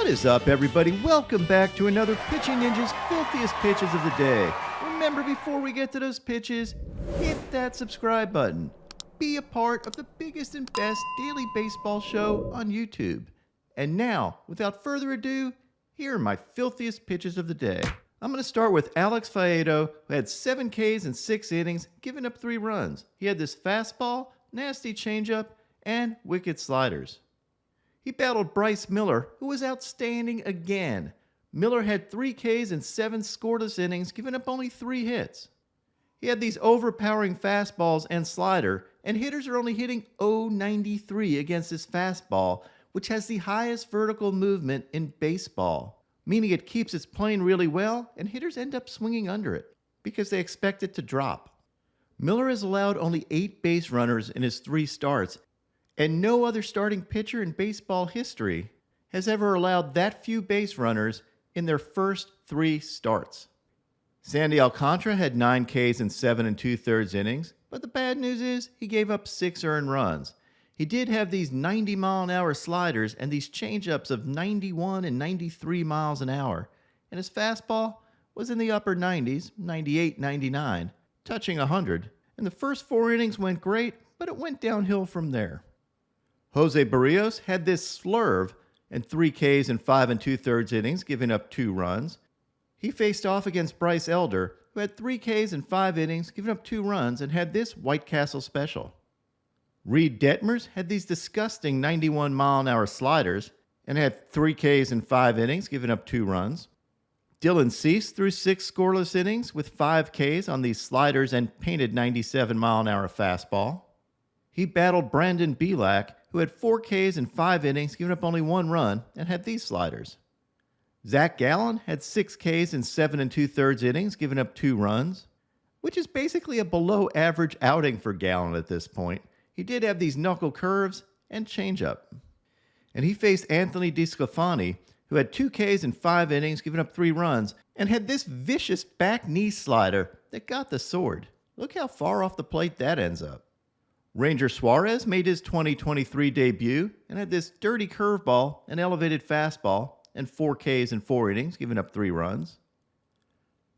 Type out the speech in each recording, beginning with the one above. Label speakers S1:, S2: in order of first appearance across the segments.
S1: What is up, everybody? Welcome back to another Pitching Ninja's Filthiest Pitches of the Day. Remember, before we get to those pitches, hit that subscribe button. Be a part of the biggest and best daily baseball show on YouTube. And now, without further ado, here are my Filthiest Pitches of the Day. I'm going to start with Alex Faedo, who had 7 Ks in 6 innings, giving up 3 runs. He had this fastball, nasty changeup, and wicked sliders. He battled Bryce Miller, who was outstanding again. Miller had 3 Ks in 7 scoreless innings, giving up only 3 hits. He had these overpowering fastballs and slider, and hitters are only hitting .093 against his fastball, which has the highest vertical movement in baseball, meaning it keeps its plane really well, and hitters end up swinging under it because they expect it to drop. Miller has allowed only 8 base runners in his 3 starts, and no other starting pitcher in baseball history has ever allowed that few base runners in their first 3 starts. Sandy Alcantara had 9 Ks in 7 2/3 innings, but the bad news is he gave up 6 earned runs. He did have these 90-mile-an-hour sliders and these changeups of 91 and 93 miles an hour, and his fastball was in the upper 90s, 98, 99, touching 100, and the first 4 innings went great, but it went downhill from there. Jose Barrios had this slurve and 3 Ks in 5 2/3 innings, giving up 2 runs. He faced off against Bryce Elder, who had 3 Ks in 5 innings, giving up 2 runs, and had this White Castle special. Reed Detmers had these disgusting 91-mile-an-hour sliders and had 3 Ks in 5 innings, giving up 2 runs. Dylan Cease threw 6 scoreless innings with 5 Ks on these sliders and painted 97-mile-an-hour fastball. He battled Brandon Bielak, who had 4 Ks in 5 innings, giving up only 1 run, and had these sliders. Zach Gallen had 6 Ks in 7 2/3 innings, giving up 2 runs, which is basically a below-average outing for Gallen at this point. He did have these knuckle curves and changeup. And he faced Anthony DeSclafani, who had 2 Ks in 5 innings, giving up 3 runs, and had this vicious back knee slider that got the sword. Look how far off the plate that ends up. Ranger Suarez made his 2023 debut and had this dirty curveball, an elevated fastball, and 4 Ks in 4 innings, giving up 3 runs.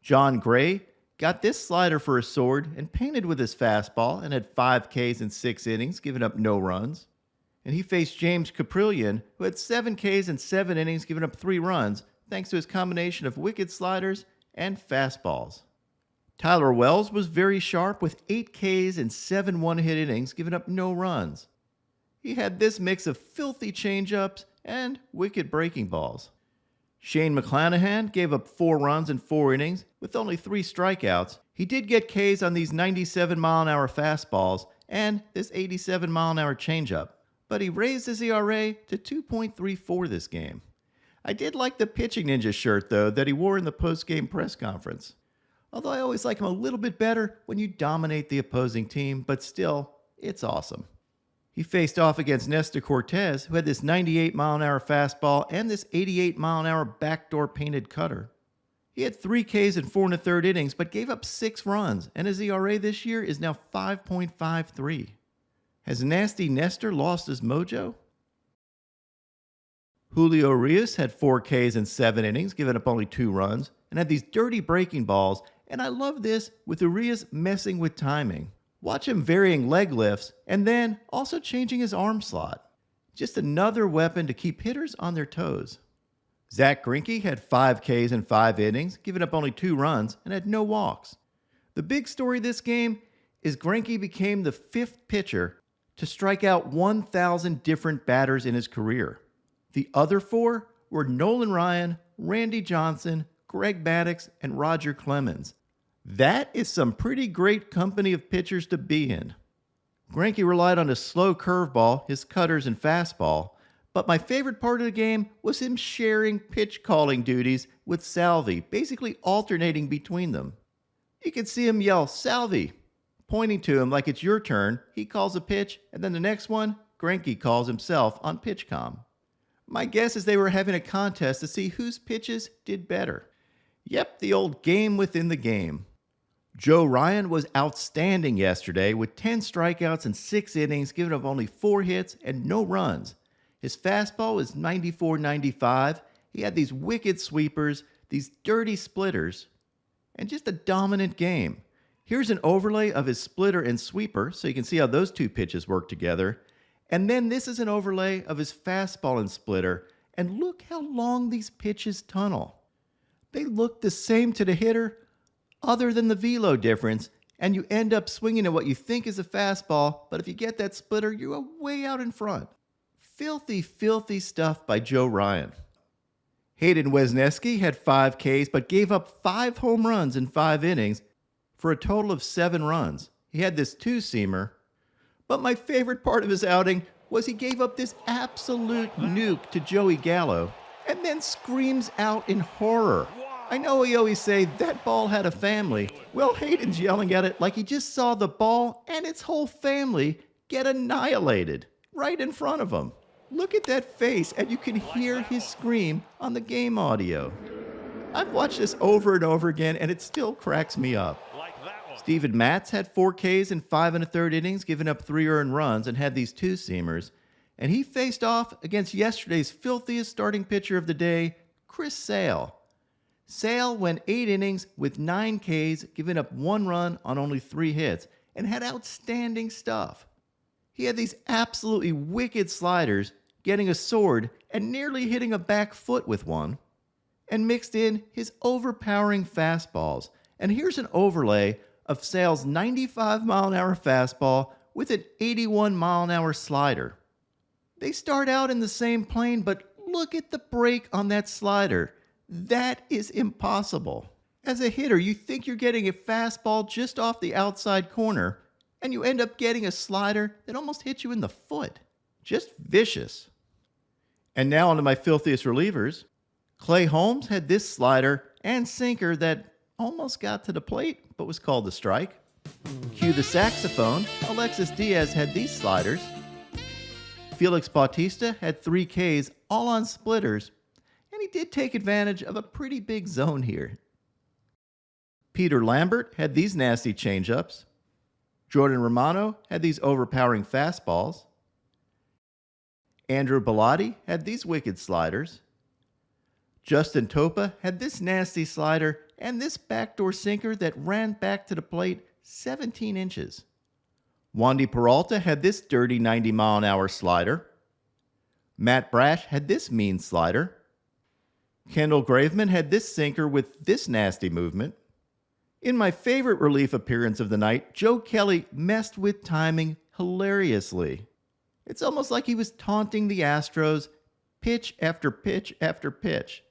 S1: John Gray got this slider for a sword and painted with his fastball and had 5 Ks in 6 innings, giving up no runs. And he faced James Caprillion, who had 7 Ks in 7 innings, giving up 3 runs, thanks to his combination of wicked sliders and fastballs. Tyler Wells was very sharp with 8 Ks in 7 one-hit innings, giving up no runs. He had this mix of filthy changeups and wicked breaking balls. Shane McClanahan gave up 4 runs in 4 innings with only 3 strikeouts. He did get Ks on these 97-mile-an-hour fastballs and this 87-mile-an-hour changeup, but he raised his ERA to 2.34 this game. I did like the Pitching Ninja shirt, though, that he wore in the post-game press conference. Although I always like him a little bit better when you dominate the opposing team, but still, it's awesome. He faced off against Nestor Cortez, who had this 98-mile-an-hour fastball and this 88-mile-an-hour backdoor painted cutter. He had 3 Ks in 4 1/3 innings, but gave up 6 runs, and his ERA this year is now 5.53. Has Nasty Nestor lost his mojo? Julio Rios had 4 Ks in 7 innings, giving up only 2 runs, and had these dirty breaking balls, and I love this with Urias messing with timing. Watch him varying leg lifts and then also changing his arm slot. Just another weapon to keep hitters on their toes. Zack Greinke had 5 Ks in 5 innings, giving up only 2 runs, and had no walks. The big story this game is Greinke became the 5th pitcher to strike out 1,000 different batters in his career. The other 4 were Nolan Ryan, Randy Johnson, Greg Maddux, and Roger Clemens. That is some pretty great company of pitchers to be in. Greinke relied on his slow curveball, his cutters, and fastball, but my favorite part of the game was him sharing pitch calling duties with Salvi, basically alternating between them. You could see him yell, "Salvi," pointing to him like it's your turn. He calls a pitch, and then the next one, Greinke calls himself on PitchCom. My guess is they were having a contest to see whose pitches did better. Yep, the old game within the game. Joe Ryan was outstanding yesterday with 10 strikeouts in 6 innings, giving up only 4 hits and no runs. His fastball is 94-95, He had these wicked sweepers, these dirty splitters, and just a dominant game. Here's an overlay of his splitter and sweeper, so you can see how those two pitches work together. And then this is an overlay of his fastball and splitter, and look how long these pitches tunnel. They look the same to the hitter, other than the velo difference, and you end up swinging at what you think is a fastball, but if you get that splitter, you're way out in front. Filthy, filthy stuff by Joe Ryan. Hayden Wesneski had 5 Ks, but gave up 5 home runs in 5 innings for a total of 7 runs. He had this 2-seamer, but my favorite part of his outing was he gave up this absolute nuke to Joey Gallo and then screams out in horror. I know we always say that ball had a family. Well, Hayden's yelling at it like he just saw the ball and its whole family get annihilated right in front of him. Look at that face, and you can hear his scream on the game audio. I've watched this over and over again, and it still cracks me up. Steven Matz had 4 Ks in 5 1/3 innings, giving up 3 earned runs, and had these 2-seamers. And he faced off against yesterday's filthiest starting pitcher of the day, Chris Sale. Sale went 8 innings with 9 Ks, giving up 1 run on only 3 hits, and had outstanding stuff. He had these absolutely wicked sliders, getting a sword and nearly hitting a back foot with one, and mixed in his overpowering fastballs. And here's an overlay of Sale's 95-mile-an-hour fastball with an 81-mile-an-hour slider. They start out in the same plane, but look at the break on that slider. That is impossible. As a hitter, you think you're getting a fastball just off the outside corner, and you end up getting a slider that almost hits you in the foot. Just vicious. And now onto my filthiest relievers. Clay Holmes had this slider and sinker that almost got to the plate, but was called a strike. Cue the saxophone. Alexis Diaz had these sliders. Felix Bautista had 3 Ks, all on splitters, and he did take advantage of a pretty big zone here. Peter Lambert had these nasty changeups. Jordan Romano had these overpowering fastballs. Andrew Bellotti had these wicked sliders. Justin Topa had this nasty slider and this backdoor sinker that ran back to the plate 17 inches. Wandy Peralta had this dirty 90-mile-an-hour slider. Matt Brash had this mean slider. Kendall Graveman had this sinker with this nasty movement. In my favorite relief appearance of the night, Joe Kelly messed with timing hilariously. It's almost like he was taunting the Astros pitch after pitch after pitch.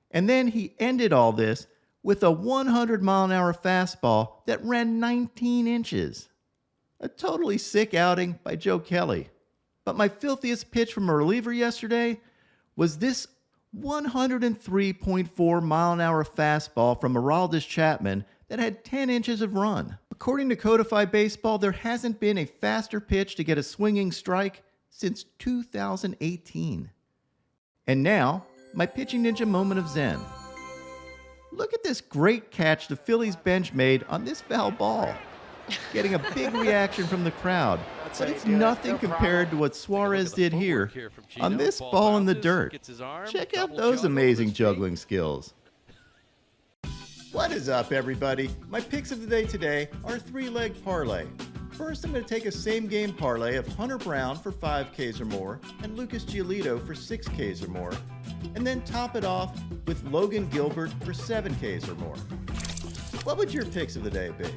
S1: And then he ended all this with a 100-mile-an-hour fastball that ran 19 inches. A totally sick outing by Joe Kelly. But my filthiest pitch from a reliever yesterday was this 103.4-mile-an-hour fastball from Aroldis Chapman that had 10 inches of run. According to Codified Baseball, there hasn't been a faster pitch to get a swinging strike since 2018. And now, my pitching ninja moment of zen. Look at this great catch the Phillies bench made on this foul ball. Getting a big reaction from the crowd, but it's nothing compared to what Suarez did here on this ball in the dirt. Check out those amazing juggling skills. What is up, everybody? My picks of the day today are a 3-leg parlay. First, I'm going to take a same-game parlay of Hunter Brown for 5 Ks or more and Lucas Giolito for 6 Ks or more, and then top it off with Logan Gilbert for 7 Ks or more. What would your picks of the day be?